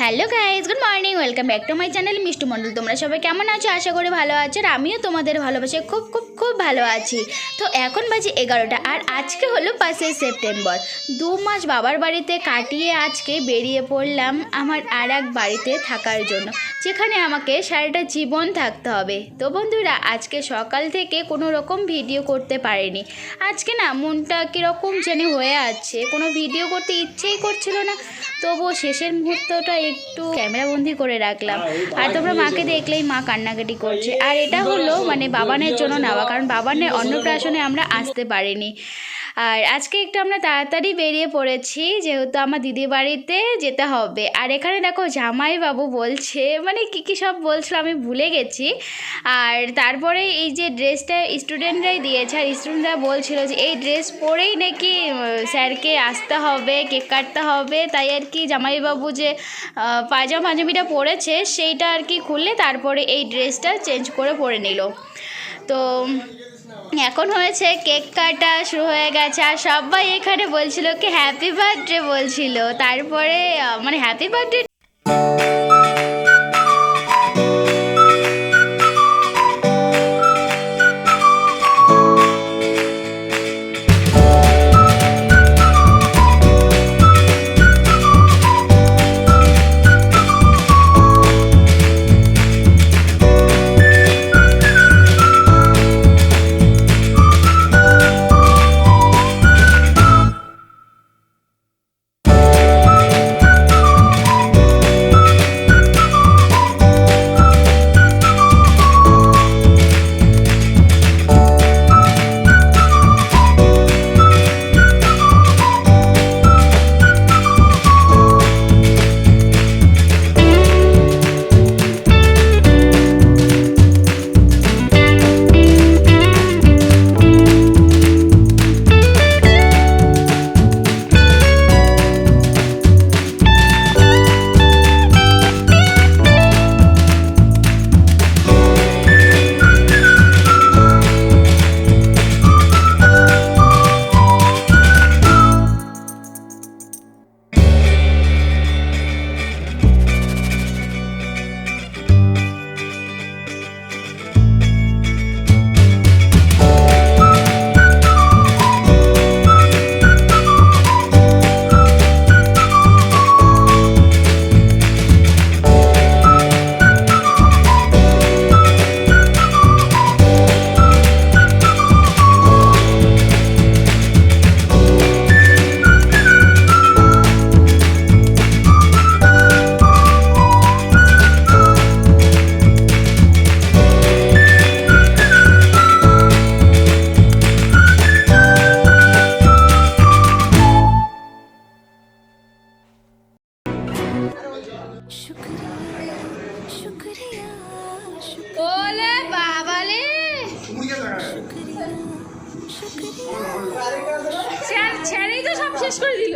Hello guys, good morning, welcome back to my channel Mishtu Mondal. তোমরা সবাই কেমন আছো? আশা করি ভালো আছো। আর আমিও তোমাদের ভালোবাসে খুব খুব খুব ভালো আছি। তো এখন বাজে 11টা, আর আজকে হলো 5 সেপ্টেম্বর। 2 মাস বাবার বাড়িতে কাটিয়ে আজকে বেরিয়ে পড়লাম আমার আর এক বাড়িতে থাকার জন্য, যেখানে আমাকে সারাটা জীবন থাকতে হবে। তো বন্ধুরা, আজকে সকাল থেকে কোনো রকম ভিডিও করতে পারিনি। আজকে না মনটা কীরকম যেন হয়ে আছে, কোনো ভিডিও করতে ইচ্ছেই করছিল না। তবুও শেষের মুহূর্তটা একটু ক্যামেরাবন্দি করে রাখলাম। আর তোমরা মাকে দেখলেই মা কান্নাকাটি করছে। আর এটা হলো বাবানের জন্য নেওয়া, কারণ বাবানের অন্নপ্রাশনে আমরা আসতে পারিনি। আর আজকে একটু আমরা তাড়াতাড়ি বেরিয়ে পড়েছি, যেহেতু আমার দিদির বাড়িতে যেতে হবে। আর এখানে দেখো জামাইবাবু বলছে, কী সব বলছিল আমি ভুলে গেছি। আর তারপরে এই যে ড্রেসটা স্টুডেন্টরাই দিয়েছে, আর স্টুডেন্টরা বলছিল যে এই ড্রেস পরেই নাকি স্যারকে আসতে হবে, কেক কাটতে হবে। তাই আর কি জামাইবাবু যে পাঞ্জাবিটা পরেছে সেইটা আর কি খুললে তারপরে এই ড্রেসটা চেঞ্জ করে পরে নিল। তো এখন হয়েছে কেক কাটা শুরু হয়ে গেছে, আর সবাই এখানে বলছিল কি হ্যাপি বার্থডে বলছিল। তারপরে হ্যাপি বার্থডে ওলে বাবালে ছেড়েই তো সব শেষ করে দিল।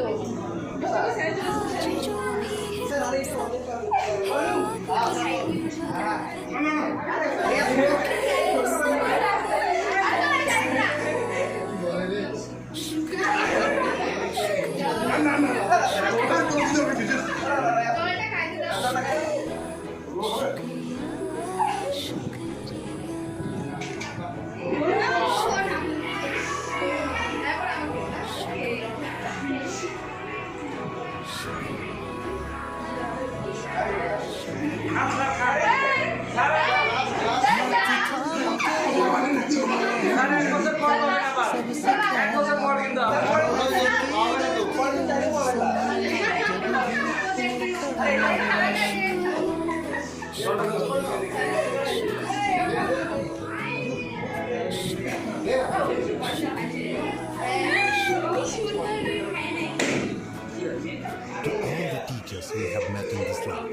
Teachers we have met in this life.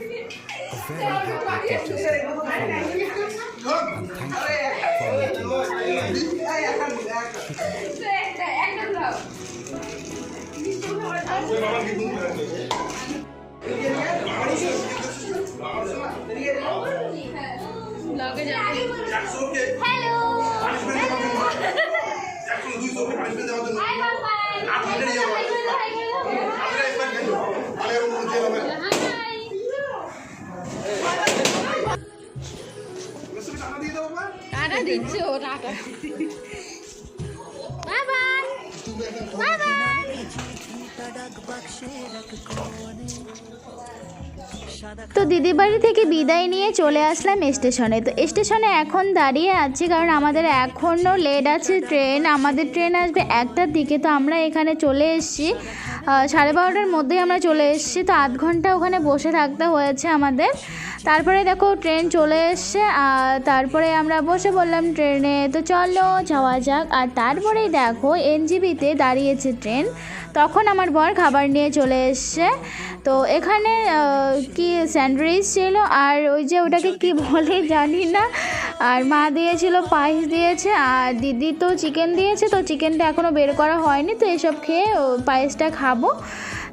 A very happy Teachers Day from my heart. And thank you for making us. Hello. দিচ্ছে ও tata bye bye bye bye. তো দিদির বাড়ি থেকে বিদায় নিয়ে চলে আসলাম স্টেশনে। তো স্টেশনে এখন দাঁড়িয়ে আছি কারণ আমাদের এখনও লেট আছে ট্রেন, আমাদের ট্রেন আসবে 1টার দিকে। তো আমরা এখানে চলে এসেছি 12:30টার মধ্যেই আমরা চলে এসেছি। তো আধ ঘন্টা ওখানে বসে থাকতে হয়েছে আমাদের। তারপরে দেখো ট্রেন চলে এসছে আর তারপরে আমরা বসে পড়লাম ট্রেনে। তো চলো যাওয়া যাক। আর তারপরেই দেখো এনজিবিতে দাঁড়িয়েছে ট্রেন, তখন আমার বর খাবার নিয়ে চলে এসছে। তো এখানে কি স্যান্ডউইচ ছিল আর ওই যে ওটাকে কি বলে জানি না, আর মা দিয়েছিল পায়েস দিয়েছে, আর দিদি তো চিকেন দিয়েছে। তো চিকেনটা এখনও বের করা হয়নি, তো এসব খেয়ে পায়েসটা খাবো।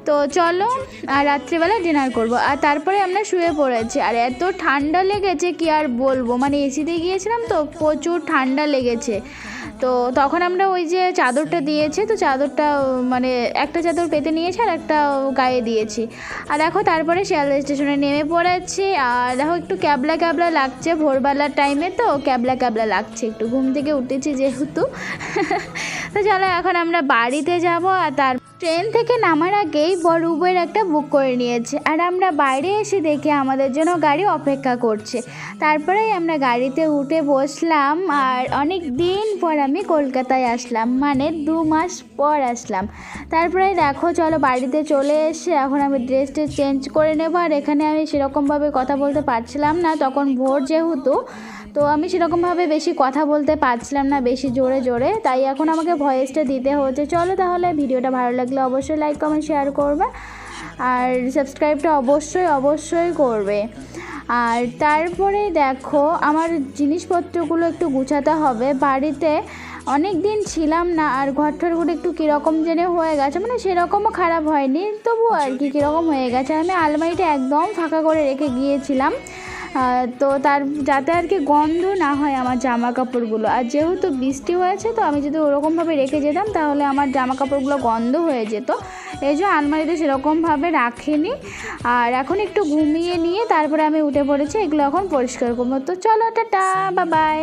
তো চলো আর রাত্রিবেলা ডিনার করব। আর তারপরে আমরা শুয়ে পড়েছি। আর এত ঠান্ডা লেগেছে কি আর বলবো, মানে এসিতে গিয়েছিলাম তো প্রচুর ঠান্ডা লেগেছে। তো তখন আমরা ওই যে চাদরটা দিয়েছে, তো চাদরটা মানে একটা চাদর পেতে নিয়েছি আর একটা গায়ে দিয়েছি। আর দেখো তারপরে শিয়ালদা স্টেশনে নেমে পড়েছি। আর দেখো একটু ক্যাবলা ক্যাবলা লাগছে, ভোরবেলার টাইমে তো ক্যাবলা ক্যাবলা লাগছে, একটু ঘুম থেকে উঠেছি যেহেতু। তো চলো এখন আমরা বাড়িতে যাব। আর তার ট্রেন থেকে নামার আগেই বড় উবের একটা বুক করে নিয়েছে। আর আমরা বাইরে এসে দেখে আমাদের জন্য গাড়ি অপেক্ষা করছে। তারপরেই আমরা গাড়িতে উঠে বসলাম। আর অনেক দিন পর আমি কলকাতায় আসলাম, মানে 2 মাস পর আসলাম। তারপরে দেখো চলো বাড়িতে চলে এসে এখন আমি ড্রেসটা চেঞ্জ করে নেবো। আর এখানে আমি সেরকমভাবে কথা বলতে পারছিলাম না, তখন ভোর যেহেতু, তো আমি সেরকমভাবে বেশি কথা বলতে পারছিলাম না বেশি জোরে জোরে, তাই এখন আমাকে ভয়েসটা দিতে হচ্ছে। চলো তাহলে ভিডিওটা ভালো লাগলে অবশ্যই লাইক কমেন্ট শেয়ার করবে আর সাবস্ক্রাইবটা অবশ্যই করবে। আর তারপরে দেখো আমার জিনিসপত্রগুলো একটু গুছাতে হবে। বাড়িতে অনেক দিন ছিলাম না, আর ঘরটরগুলো একটু কীরকম যেন হয়ে গেছে, মানে সেরকমও খারাপ হয়নি, তবুও আর কি কীরকম হয়ে গেছে। আমি আলমারিটা একদম ফাঁকা করে রেখে গিয়েছিলাম, তো তার যাতে আর কি গন্ধ না হয় আমার জামা কাপড়গুলো। আর যেহেতু বৃষ্টি হয়েছে, তো আমি যদি ওরকমভাবে রেখে যেতাম তাহলে আমার জামা কাপড়গুলো গন্ধ হয়ে যেত, এই জন্য আলমারিতে সেরকমভাবে রাখিনি। আর এখন একটু ঘুমিয়ে নিয়ে তারপরে আমি উঠে পড়েছি, এগুলো এখন পরিষ্কার করবো। তো চলো টাটা, বাই বাই।